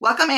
Welcome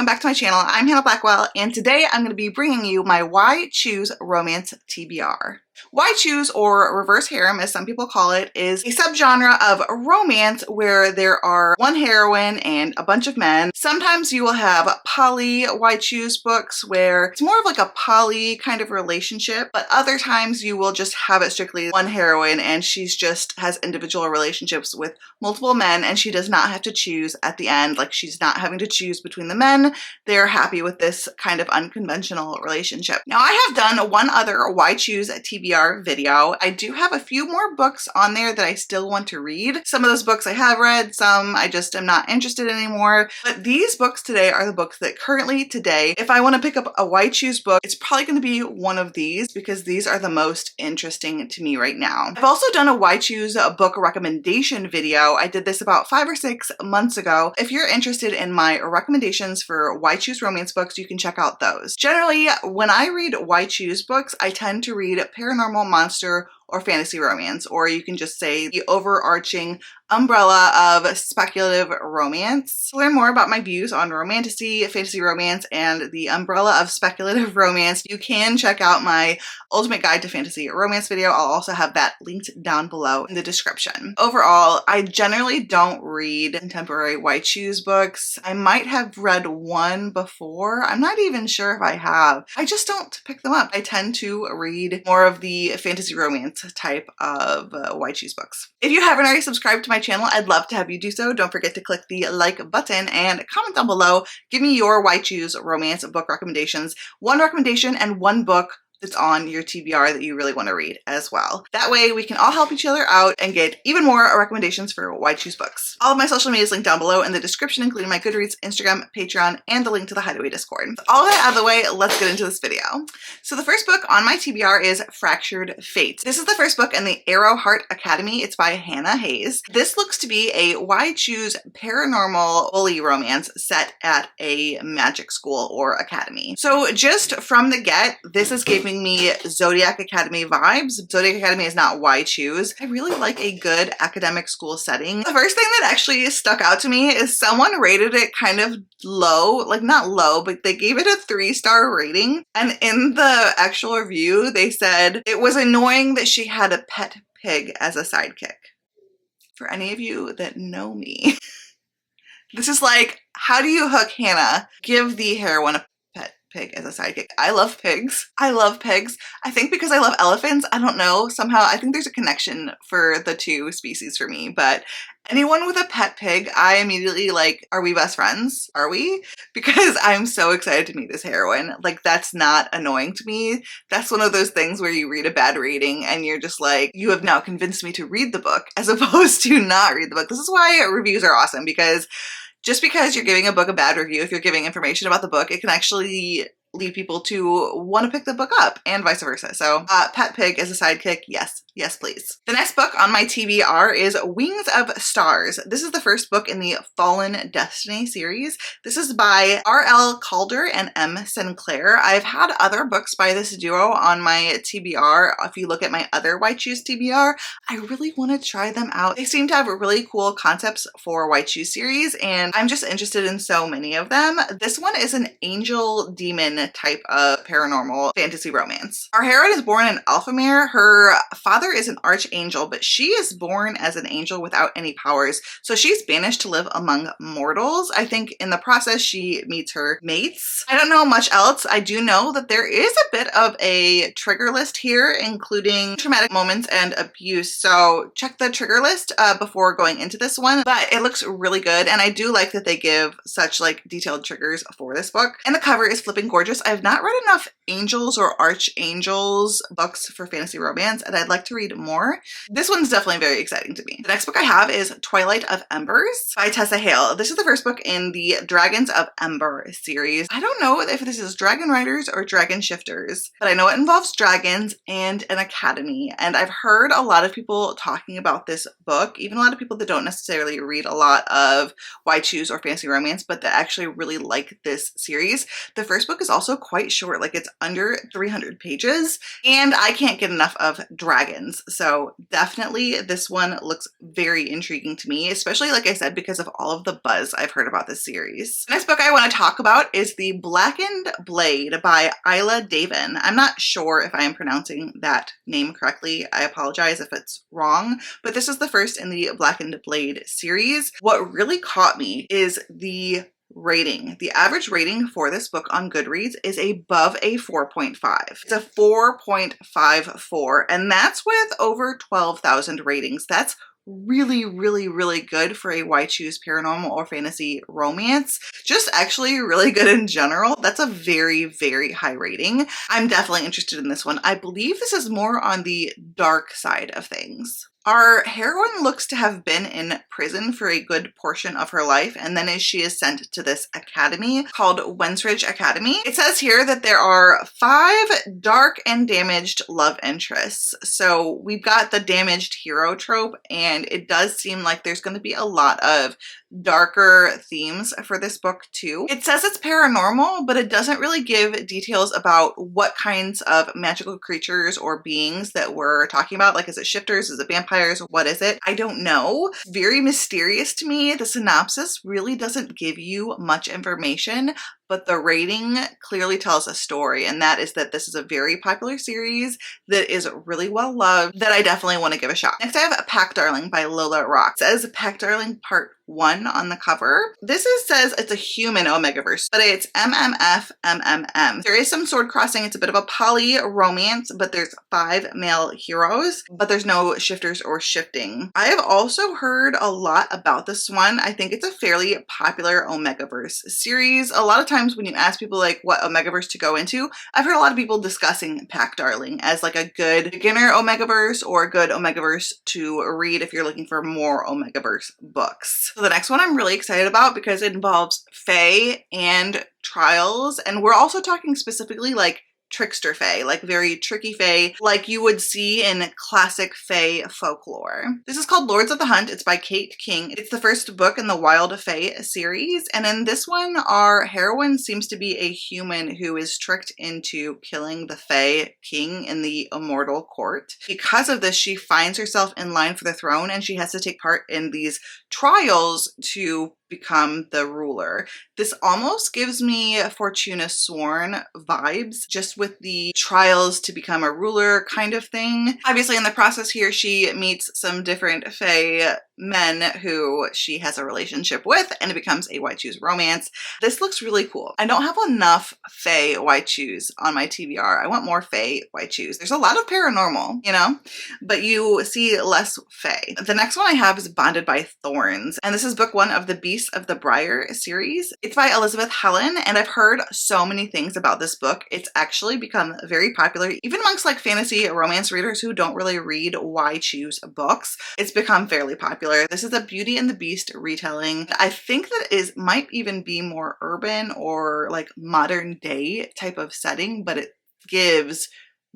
back to my channel. I'm Hannah Blackwell, and today I'm going to be bringing you my Why Choose Romance TBR. Why Choose, or reverse harem as some people call it, is a subgenre of romance where there are one heroine and a bunch of men. Sometimes you will have poly Why Choose books where it's more of like a poly kind of relationship, but other times you will just have it strictly one heroine and she's just has individual relationships with multiple men and she does not have to choose at the end. Like, she's not having to choose between the men. They're happy with this kind of unconventional relationship. Now, I have done one other Why Choose TBR video. I do have a few more books on there that I still want to read. Some of those books I have read, some I just am not interested in anymore. But these books today are the books that currently today, if I want to pick up a Why Choose book, it's probably going to be one of these because these are the most interesting to me right now. I've also done a Why Choose book recommendation video. I did this about 5 or 6 months ago. If you're interested in my recommendations for Why Choose romance books, you can check out those. Generally, when I read Why Choose books, I tend to read paranormal, monster, or fantasy romance, or you can just say the overarching umbrella of speculative romance. To learn more about my views on romantasy, fantasy romance, and the umbrella of speculative romance, you can check out my Ultimate Guide to Fantasy Romance video. I'll also have that linked down below in the description. Overall, I generally don't read contemporary Why Choose books. I might have read one before. I'm not even sure if I have. I just don't pick them up. I tend to read more of the fantasy romance type of Why Choose books. If you haven't already subscribed to my channel, I'd love to have you do so. Don't forget to click the like button and comment down below. Give me your Why Choose romance book recommendations. One recommendation and one book that's on your TBR that you really want to read as well. That way we can all help each other out and get even more recommendations for Why Choose books. All of my social media is linked down below in the description, including my Goodreads, Instagram, Patreon, and the link to the Hideaway Discord. With all of that out of the way, let's get into this video. So the first book on my TBR is Fractured Fate. This is the first book in the Arrowheart Academy. It's by Hannah Hayes. This looks to be a Why Choose paranormal bully romance set at a magic school or academy. So just from the get, this is giving me Zodiac Academy vibes. Zodiac Academy is not Why Choose. I really like a good academic school setting. The first thing that actually stuck out to me is someone rated it kind of low, like not low, but they gave it a 3-star rating. And in the actual review, they said it was annoying that she had a pet pig as a sidekick. For any of you that know me, this is like, how do you hook Hannah? Give the heroine a pig as a sidekick. I love pigs. I love pigs. I think because I love elephants, I don't know, somehow I think there's a connection for the two species for me, but anyone with a pet pig, I immediately like, are we best friends? Are we? Because I'm so excited to meet this heroine. Like, that's not annoying to me. That's one of those things where you read a bad rating and you're just like, you have now convinced me to read the book as opposed to not read the book. This is why reviews are awesome, because just because you're giving a book a bad review, if you're giving information about the book, it can actually lead people to want to pick the book up and vice versa. So pet pig as a sidekick, yes. Yes, please. The next book on my TBR is Wings of Stars. This is the first book in the Fallen Destiny series. This is by R.L. Calder and M. Sinclair. I've had other books by this duo on my TBR. If you look at my other Why Choose TBR, I really want to try them out. They seem to have really cool concepts for Why Choose series, and I'm just interested in so many of them. This one is an angel demon type of paranormal fantasy romance. Our heroine is born in Alphamere. Her father is an archangel, but she is born as an angel without any powers. So she's banished to live among mortals. I think in the process she meets her mates. I don't know much else. I do know that there is a bit of a trigger list here, including traumatic moments and abuse. So check the trigger list before going into this one, but it looks really good. And I do like that they give such like detailed triggers for this book. And the cover is flipping gorgeous. I have not read enough angels or archangels books for fantasy romance, and I'd like to read more. This one's definitely very exciting to me. The next book I have is Twilight of Embers by Tessa Hale. This is the first book in the Dragons of Ember series. I don't know if this is Dragon Riders or Dragon Shifters, but I know it involves dragons and an academy. And I've heard a lot of people talking about this book, even a lot of people that don't necessarily read a lot of Why Choose or fantasy romance, but that actually really like this series. The first book is also quite short, like it's under 300 pages, and I can't get enough of dragons. So definitely this one looks very intriguing to me, especially like I said, because of all of the buzz I've heard about this series. The next book I want to talk about is The Blackened Blade by Isla Davin. I'm not sure if I am pronouncing that name correctly. I apologize if it's wrong, but this is the first in the Blackened Blade series. What really caught me is the rating. The average rating for this book on Goodreads is above a 4.5. It's a 4.54, and that's with over 12,000 ratings. That's really, really, really good for a Why Choose Paranormal or Fantasy Romance. Just actually really good in general. That's a very, very high rating. I'm definitely interested in this one. I believe this is more on the dark side of things. Our heroine looks to have been in prison for a good portion of her life, and then she is sent to this academy called Wensridge Academy. It says here that there are 5 dark and damaged love interests. So we've got the damaged hero trope, and it does seem like there's going to be a lot of darker themes for this book too. It says it's paranormal, but it doesn't really give details about what kinds of magical creatures or beings that we're talking about. Like, is it shifters? Is it vampires? What is it? I don't know. Very mysterious to me. The synopsis really doesn't give you much information, but the rating clearly tells a story, and that is that this is a very popular series that is really well loved, that I definitely want to give a shot. Next I have Pack Darling by Lola Rock. It says Pack Darling Part 1 on the cover. This says it's a human Omegaverse, but it's MMF. There is some sword crossing. It's a bit of a poly romance, but there's 5 male heroes, but there's no shifters or shifting. I have also heard a lot about this one. I think it's a fairly popular Omegaverse series. A lot of times when you ask people like what Omegaverse to go into, I've heard a lot of people discussing Pack Darling as like a good beginner Omegaverse or a good Omegaverse to read if you're looking for more Omegaverse books. So the next one I'm really excited about because it involves fae and trials, and we're also talking specifically like trickster fae, like very tricky fae, like you would see in classic fae folklore. This is called Lords of the Hunt. It's by Kate King. It's the first book in the Wild Fae series, and in this one, our heroine seems to be a human who is tricked into killing the Fae king in the immortal court. Because of this, she finds herself in line for the throne, and she has to take part in these trials to become the ruler. This almost gives me Fortuna Sworn vibes, just with the trials to become a ruler kind of thing. Obviously in the process here, she meets some different fae men who she has a relationship with, and it becomes a Why Choose romance. This looks really cool. I don't have enough fae Why Choose on my TBR. I want more fae Why Choose. There's a lot of paranormal, you know, but you see less fae. The next one I have is Bonded by Thorns, and this is book 1 of the Beasts of the Briar series. It's by Elizabeth Helen, and I've heard so many things about this book. It's actually become very popular, even amongst like fantasy romance readers who don't really read Why Choose books. It's become fairly popular. This is a Beauty and the Beast retelling. I think that might even be more urban or like modern day type of setting, but it gives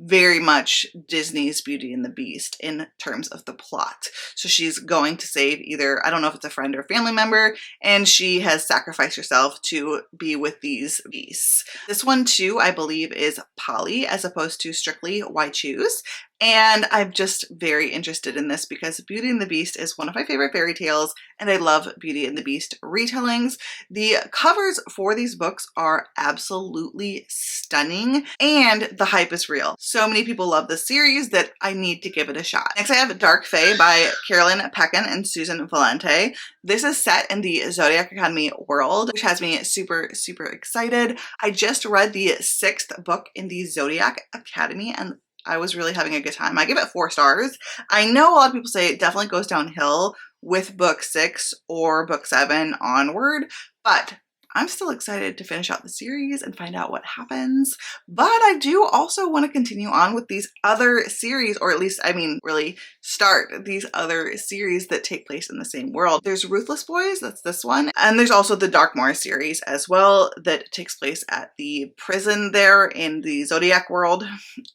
very much Disney's Beauty and the Beast in terms of the plot. So she's going to save either, I don't know if it's a friend or family member, and she has sacrificed herself to be with these beasts. This one too, I believe, is poly as opposed to strictly Why Choose. And I'm just very interested in this because Beauty and the Beast is one of my favorite fairy tales, and I love Beauty and the Beast retellings. The covers for these books are absolutely stunning, and the hype is real. So many people love this series that I need to give it a shot. Next I have Dark Fae by Carolyn Peckin and Susan Valente. This is set in the Zodiac Academy world, which has me super, super excited. I just read the 6th book in the Zodiac Academy, and I was really having a good time. I give it 4 stars. I know a lot of people say it definitely goes downhill with book 6 or book 7 onward, but I'm still excited to finish out the series and find out what happens. But I do also want to continue on with these other series, or at least, I mean, really start these other series that take place in the same world. There's Ruthless Boys, that's this one. And there's also the Darkmoor series as well that takes place at the prison there in the Zodiac world.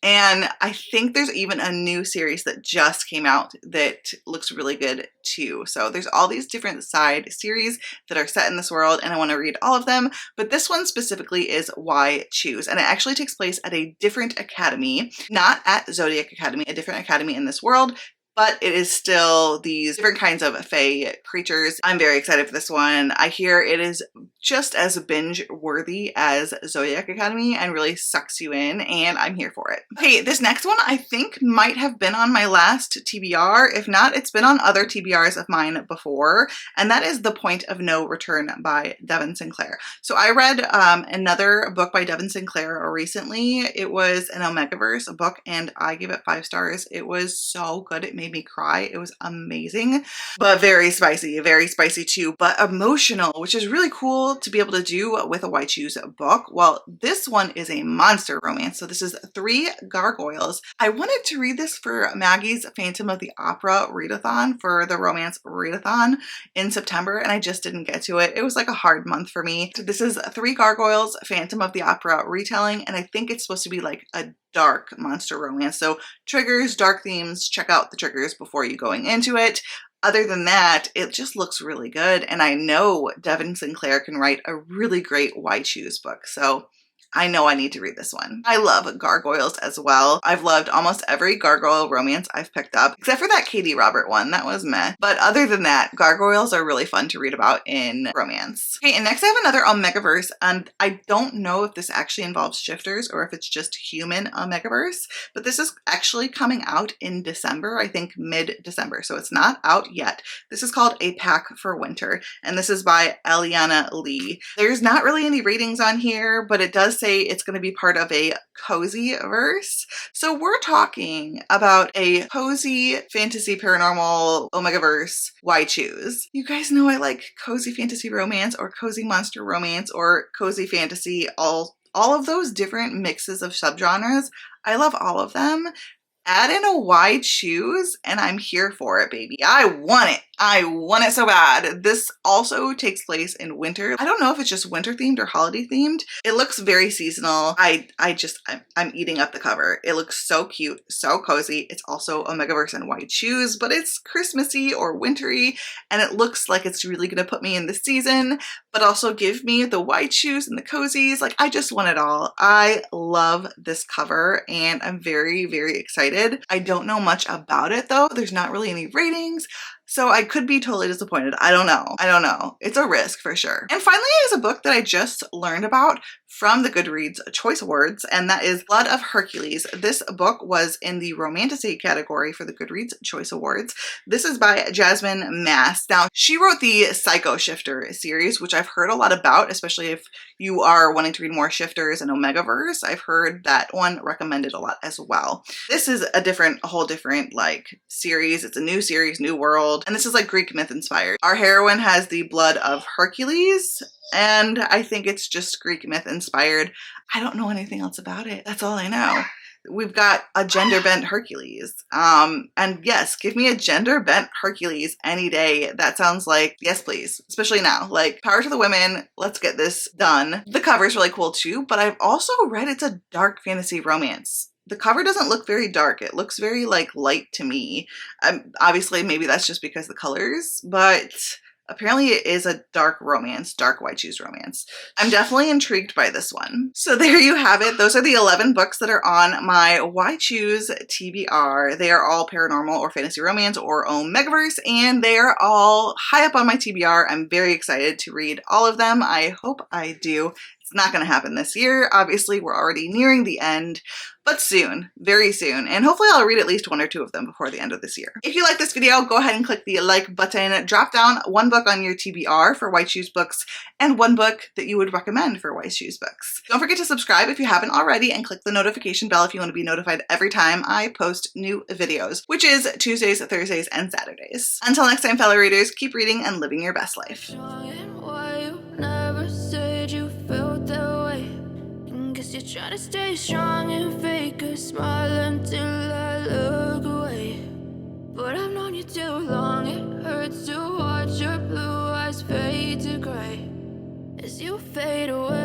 And I think there's even a new series that just came out that looks really good too. So there's all these different side series that are set in this world, and I want to read all of them, but this one specifically is Why Choose, and it actually takes place at a different academy, not at Zodiac Academy, a different academy in this world, but it is still these different kinds of fae creatures. I'm very excited for this one. I hear it is just as binge-worthy as Zodiac Academy and really sucks you in, and I'm here for it. Okay, this next one I think might have been on my last TBR. If not, it's been on other TBRs of mine before, and that is The Point of No Return by Devin Sinclair. So I read another book by Devin Sinclair recently. It was an Omegaverse book, and I gave it 5 stars. It was so good. It made me cry. It was amazing, but very spicy too, but emotional, which is really cool to be able to do with a Why Choose book. Well, this one is a monster romance. So this is 3 gargoyles. I wanted to read this for Maggie's Phantom of the Opera readathon, for the romance readathon in September, and I just didn't get to it. It was like a hard month for me. So this is 3 gargoyles, Phantom of the Opera retelling, and I think it's supposed to be like a dark monster romance. So triggers, dark themes, check out the triggers before you going into it. Other than that, it just looks really good, and I know Devin Sinclair can write a really great Why Choose book, so I know I need to read this one. I love gargoyles as well. I've loved almost every gargoyle romance I've picked up, except for that Katie Robert one. That was meh. But other than that, gargoyles are really fun to read about in romance. Okay, and next I have another Omegaverse, and I don't know if this actually involves shifters or if it's just human Omegaverse, but this is actually coming out in December, I think mid-December, so it's not out yet. This is called A Pack for Winter, and this is by Eliana Lee. There's not really any ratings on here, but it does say it's going to be part of a cozy verse. So we're talking about a cozy fantasy paranormal Omegaverse Why Choose. You guys know I like cozy fantasy romance or cozy monster romance or cozy fantasy, all of those different mixes of subgenres. I love all of them. Add in a Why Choose and I'm here for it, baby. I want it. I want it so bad. This also takes place in winter. I don't know if it's just winter themed or holiday themed. It looks very seasonal. I'm eating up the cover. It looks so cute, so cozy. It's also Omegaverse and Why Choose, but it's Christmassy or wintry, and it looks like it's really gonna put me in the season, but also give me the Why Choose and the cozies. Like, I just want it all. I love this cover, and I'm very, very excited. I don't know much about it though. There's not really any ratings, so I could be totally disappointed. I don't know. It's a risk for sure. And finally is a book that I just learned about from the Goodreads Choice Awards, and that is Blood of Hercules. This book was in the romantasy category for the Goodreads Choice Awards. This is by Jasmine Mass. Now, she wrote the Psycho Shifter series, which I've heard a lot about, especially if you are wanting to read more shifters and Omegaverse. I've heard that one recommended a lot as well. This is a whole different like series. It's a new series, new world. And this is like Greek myth inspired. Our heroine has the blood of Hercules, and I think it's just Greek myth inspired. I don't know anything else about it. That's all I know. We've got a gender bent Hercules. And yes, give me a gender bent Hercules any day. That sounds like, yes, please. Especially now, like, power to the women. Let's get this done. The cover's really cool too, but I've also read it's a dark fantasy romance. The cover doesn't look very dark. It looks very like light to me. Obviously, maybe that's just because of the colors, but apparently it is a dark romance, dark Why Choose romance. I'm definitely intrigued by this one. So there you have it. Those are the 11 books that are on my Why Choose TBR. They are all paranormal or fantasy romance or Omegaverse, and they are all high up on my TBR. I'm very excited to read all of them. I hope I do. It's not going to happen this year. Obviously, we're already nearing the end, but soon, very soon. And hopefully I'll read at least 1 or 2 of them before the end of this year. If you like this video, go ahead and click the like button. Drop down 1 book on your TBR for Why Choose books and 1 book that you would recommend for Why Choose books. Don't forget to subscribe if you haven't already, and click the notification bell if you want to be notified every time I post new videos, which is Tuesdays, Thursdays, and Saturdays. Until next time, fellow readers, keep reading and living your best life. You're trying to stay strong and fake a smile until I look away. But I've known you too long, it hurts to watch your blue eyes fade to gray as you fade away.